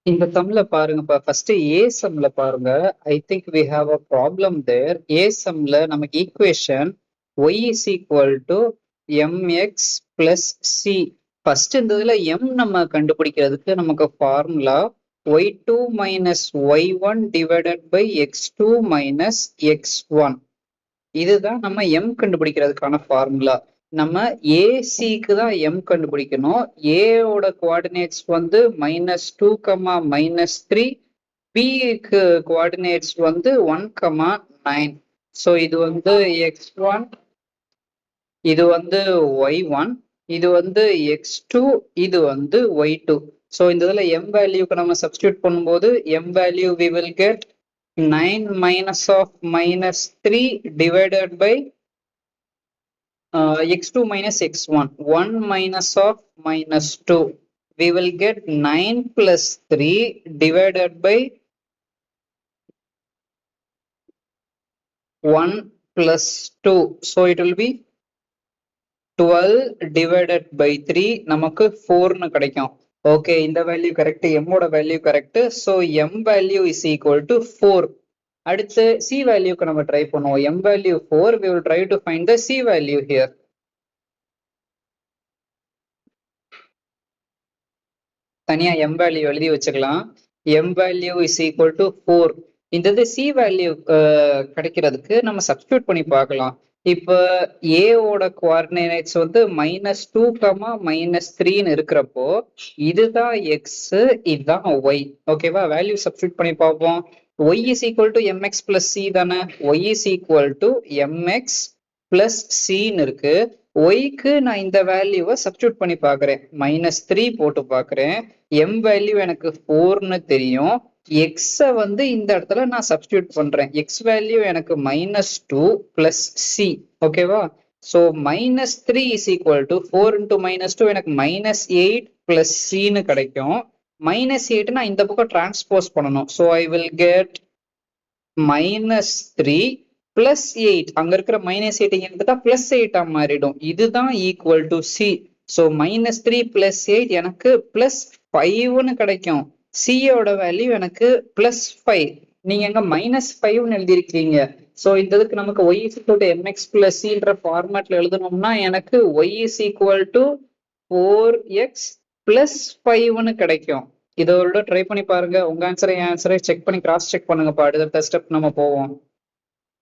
இந்த சம்ல பாருங்கப்பா ஃபர்ஸ்ட் ஏ சம்ல பாருங்க. I think we have a problem there. ஏ சம்ல நமக்கு equation y is equal to m x plus c. First இந்த இதுல m நம்ம கண்டுபிடிக்கிறதுக்கு நமக்கு formula y2 minus y1 divided by x2 minus x1. இதுதான் நம்ம m கண்டுபிடிக்கிறதுக்கான ஃபார்முலா. நம்ம ஏசிக்கு தான் m கண்டுபிடிக்கணும். ஏயோட கோஆர்டினேட்ஸ் வந்து -2, -3. பிக்கு கோஆர்டினேட்ஸ் வந்து 1, 9. ஸோ இது வந்து x1, இது வந்து y1, இது வந்து x2, இது வந்து y2. ஸோ இந்த இதுல m வேல்யூக்கு நம்ம சப்ஸ்டியூட் பண்ணும்போது m value we will get 9 minus of -3 divided by x2 minus x1. 1 minus of -2. We will get 9 plus 3 divided by 1 plus 2. So it will be 12 divided by 3. நமக்கு 4 னு கிடைக்கும். Okay, இந்த value correct, m ஓட value correct. So m value is equal to 4. அடுத்து C வேல்யூக்கு நம்ம try பண்ணுவோம். m value 4. we will try to find the c value here. தனியா m value எழுதி வச்சுக்கலாம். m value is equal to 4. இந்த இது C value கிடைக்கிறதுக்கு நம்ம சப்ஸ்டியூட் பண்ணி பார்க்கலாம். இப்போ ஏவோட கோஆர்டினேட்ஸ் வந்து -2, -3 இருக்கிறப்போ இதுதான் எக்ஸ், இதுதான் ஒய். ஓகேவா? வேல்யூ சப்ஸ்டியூட் பண்ணி பார்ப்போம். y is equal to mx plus c தானே. y is equal to mx plus c ன்னு இருக்கு. ஒய்க்கு நான் இந்த வேல்யூவை சப்ஸ்டியூட் பண்ணி பார்க்குறேன். -3 போட்டு பார்க்குறேன். m வேல்யூ எனக்கு 4ன்னு தெரியும். எக்ஸை வந்து இந்த இடத்துல நான் சப்ஸ்டியூட் பண்றேன். எக்ஸ் வேல்யூ எனக்கு -2 பிளஸ் சி. ஓகேவா? So -3 is equal to 4 into -2 எனக்கு -8 பிளஸ் சின்னு கிடைக்கும். -8 நான் இந்த பக்கம் டிரான்ஸ்போஸ் பண்ணணும். So I will get -3 plus 8. அங்க இருக்கிற -8 இங்க இருந்துட்டா +8 மாறிடும். இதுதான் equal to C. So -3 plus 8 எனக்கு +5ன்னு கிடைக்கும். சியோட வேல்யூ எனக்கு +5. நீங்க எங்க -5ன்னு எழுதிருக்கீங்க. ஸோ இந்த இதுக்கு நமக்கு y is equal to mx plus cன்ற ஃபார்மேட்ல எழுதணும்னா எனக்கு y is equal to 4x plus 5ன்னு கிடைக்கும். இதோட ட்ரை பண்ணி பாருங்க. உங்க ஆன்சரை என் ஆன்சரை செக் பண்ணி கிராஸ் செக் பண்ணுங்கப்பா. அடுத்த ஸ்டெப் நம்ம போவோம்.